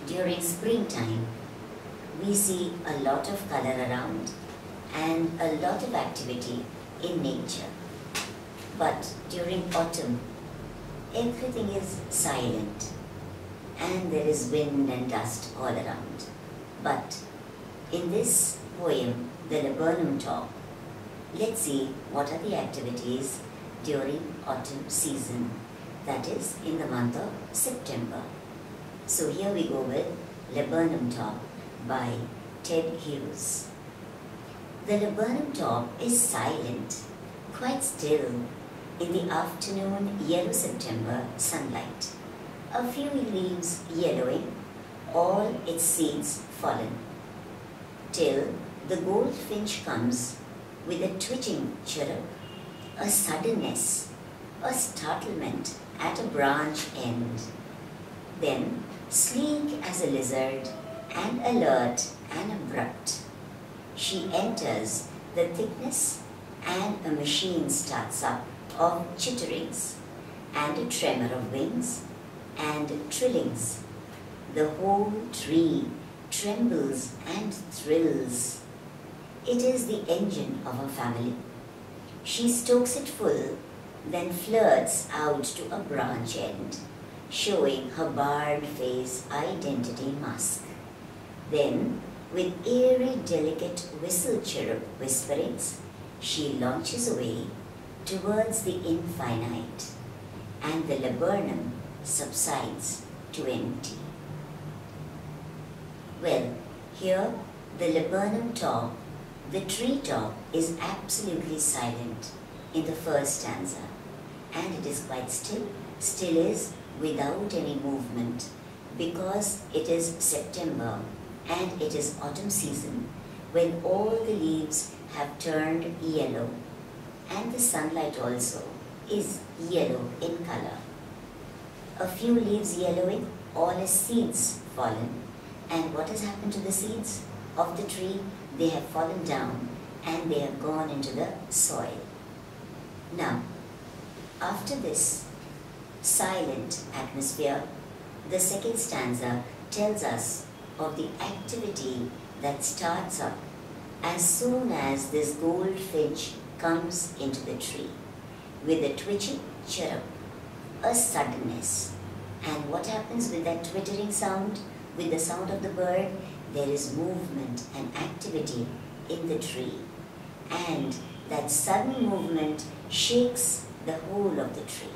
during springtime, we see a lot of color around and a lot of activity in nature. But during autumn, everything is silent and there is wind and dust all around. But in this poem, the Laburnum Talk, let's see what are the activities during autumn season, that is in the month of September. So here we go with Laburnum Talk by Ted Hughes. The laburnum top is silent, quite still, in the afternoon yellow September sunlight. A few leaves yellowing, all its seeds fallen, till the goldfinch comes with a twitching chirrup, a suddenness, a startlement at a branch end. Then, sleek as a lizard and alert and abrupt, she enters the thickness and a machine starts up of chitterings and a tremor of wings and trillings. The whole tree trembles and thrills. It is the engine of her family. She stokes it full, then flirts out to a branch end, showing her barred face identity mask. Then, with eerie delicate whistle chirrup whisperings, she launches away towards the infinite, and the laburnum subsides to empty. Well, here the laburnum top, the tree top, is absolutely silent in the first stanza, and it is quite still. Still is without any movement, because it is September and it is autumn season, when all the leaves have turned yellow and the sunlight also is yellow in color. A few leaves yellowing, all as seeds fallen. And what has happened to the seeds of the tree? They have fallen down and they have gone into the soil. Now, after this silent atmosphere, the second stanza tells us of the activity that starts up as soon as this goldfinch comes into the tree, with a twitching chirrup, a suddenness. And what happens with that twittering sound? With the sound of the bird, there is movement and activity in the tree. And that sudden movement shakes the whole of the tree.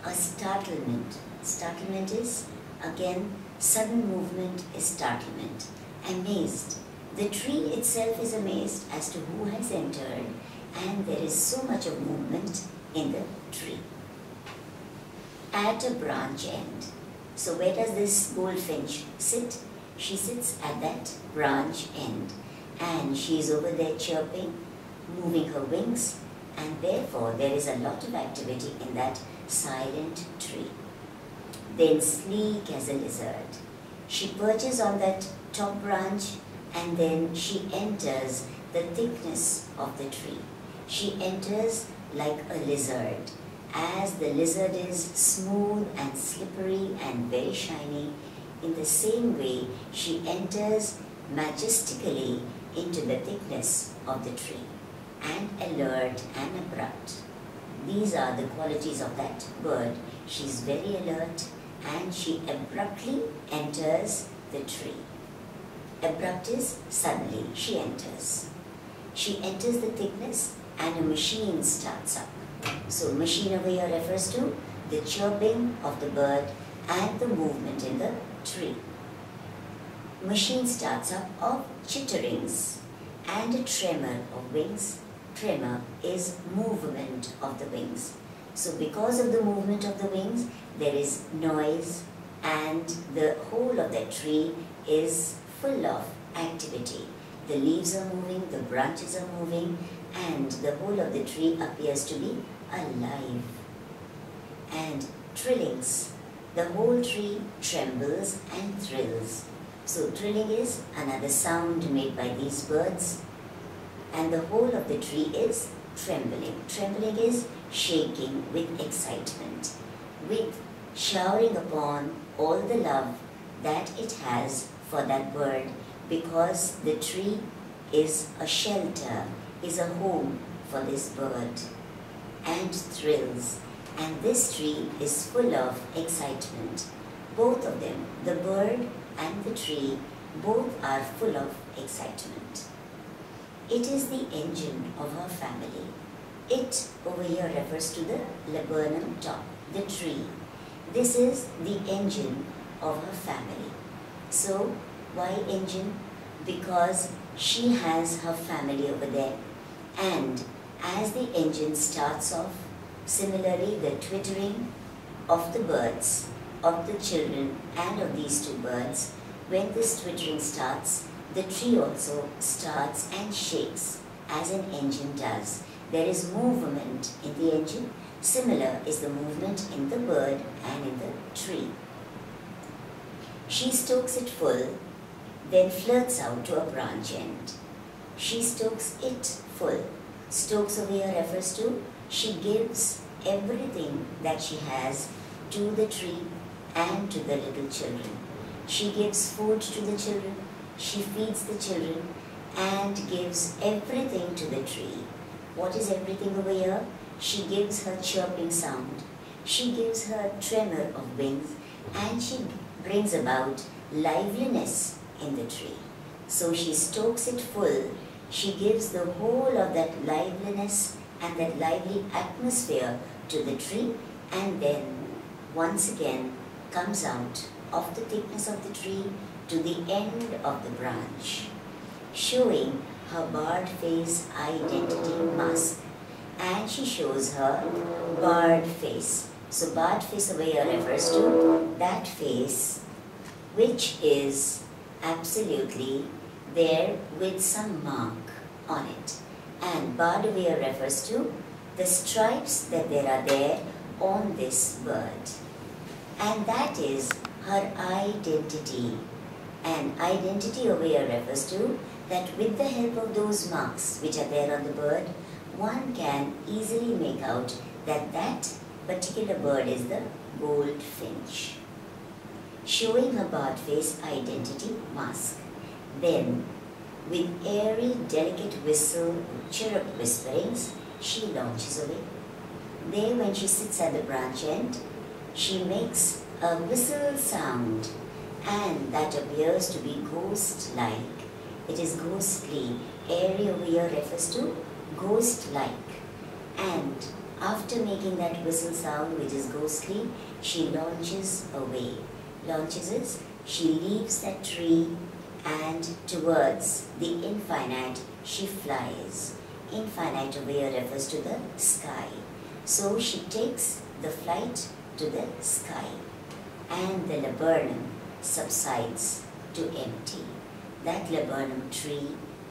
A startlement. Startlement is, again, sudden movement is startlement. Amazed. The tree itself is amazed as to who has entered, and there is so much of movement in the tree. At a branch end. So where does this goldfinch sit? She sits at that branch end, and she is over there chirping, moving her wings, and therefore there is a lot of activity in that silent tree. Then sleek as a lizard, she perches on that top branch, and then she enters the thickness of the tree. She enters like a lizard. As the lizard is smooth and slippery and very shiny, in the same way she enters majestically into the thickness of the tree, and alert and abrupt. These are the qualities of that bird. She is very alert and she abruptly enters the tree. Abrupt is suddenly she enters. She enters the thickness and a machine starts up. So machine over here refers to the chirping of the bird and the movement in the tree. Machine starts up of chitterings and a tremor of wings. Tremor is movement of the wings. So because of the movement of the wings, there is noise, and the whole of the tree is full of activity. The leaves are moving, the branches are moving, and the whole of the tree appears to be alive. And trillings. The whole tree trembles and thrills. So trilling is another sound made by these birds. And the whole of the tree is trembling. Trembling is shaking with excitement, with showering upon all the love that it has for that bird, because the tree is a shelter, is a home for this bird, and thrills. And this tree is full of excitement. Both of them, the bird and the tree, both are full of excitement. It is the engine of our family. It over here refers to the laburnum top, the tree. This is the engine of her family. So, why engine? Because she has her family over there. And as the engine starts off, similarly the twittering of the birds, of the children and of these two birds, when this twittering starts, the tree also starts and shakes as an engine does. There is movement in the engine. Similar is the movement in the bird and in the tree. She stokes it full, then flirts out to a branch end. She stokes it full. Stokes over here refers to she gives everything that she has to the tree and to the little children. She gives food to the children, she feeds the children and gives everything to the tree. What is everything over here? She gives her chirping sound, she gives her tremor of wings, and she brings about liveliness in the tree. So she stokes it full, she gives the whole of that liveliness and that lively atmosphere to the tree, and then once again comes out of the thickness of the tree to the end of the branch, showing her barred face identity mask. And she shows her barred face. So barred face over here refers to that face which is absolutely there with some mark on it. And barred over here refers to the stripes that there are there on this bird. And that is her identity. And identity over here refers to that with the help of those marks which are there on the bird, one can easily make out that that particular bird is the goldfinch. Showing her barred face identity mask. Then, with airy, delicate whistle, chirrup whisperings, she launches away. There, when she sits at the branch end, she makes a whistle sound, and that appears to be ghost-like. It is ghostly. Airy over here refers to ghost-like. And after making that whistle sound, which is ghostly, she launches away. Launches is, she leaves that tree and towards the infinite she flies. Infinite over here refers to the sky. So she takes the flight to the sky, and the laburnum subsides to empty. That laburnum tree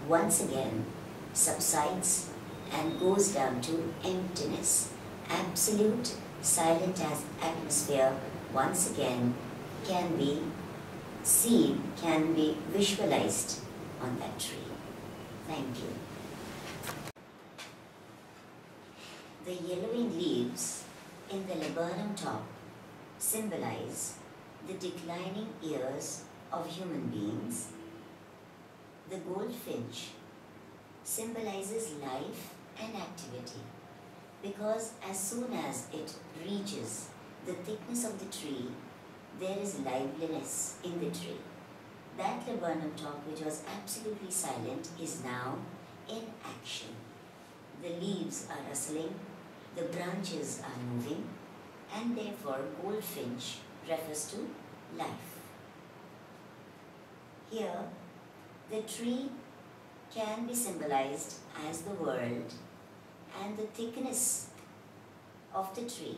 once again subsides and goes down to emptiness. Absolute, silent as atmosphere once again can be seen, can be visualized on that tree. Thank you. The yellowing leaves in the laburnum top symbolize the declining years of human beings. The goldfinch symbolizes life and activity, because as soon as it reaches the thickness of the tree, there is liveliness in the tree. That laburnum top, which was absolutely silent, is now in action. The leaves are rustling, the branches are moving, and therefore goldfinch refers to life. Here, the tree can be symbolized as the world, and the thickness of the tree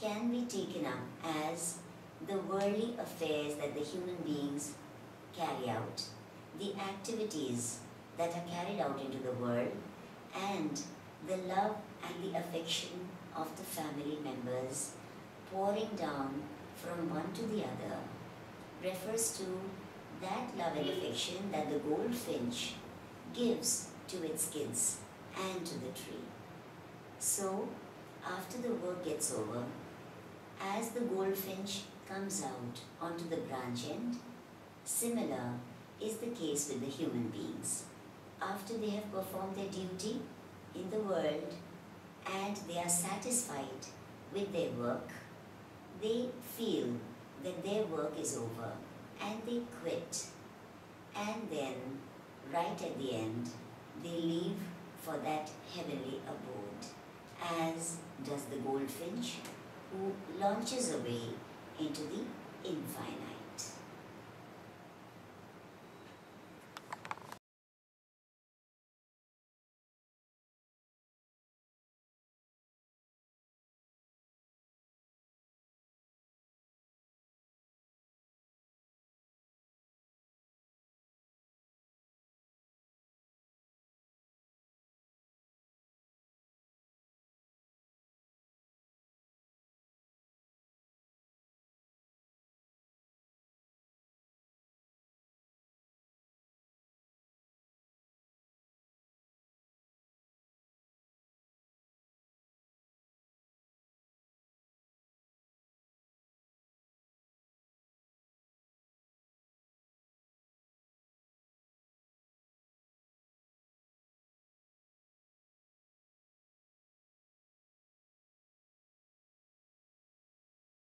can be taken up as the worldly affairs that the human beings carry out, the activities that are carried out into the world, and the love and the affection of the family members pouring down from one to the other refers to that love and affection that the goldfinch gives to its kids and to the tree. So, after the work gets over, as the goldfinch comes out onto the branch end. Similar is the case with the human beings. After they have performed their duty in the world and they are satisfied with their work, they feel that their work is over and they quit. And then, right at the end, they leave for that heavenly abode, as does the goldfinch who launches away into the infinite.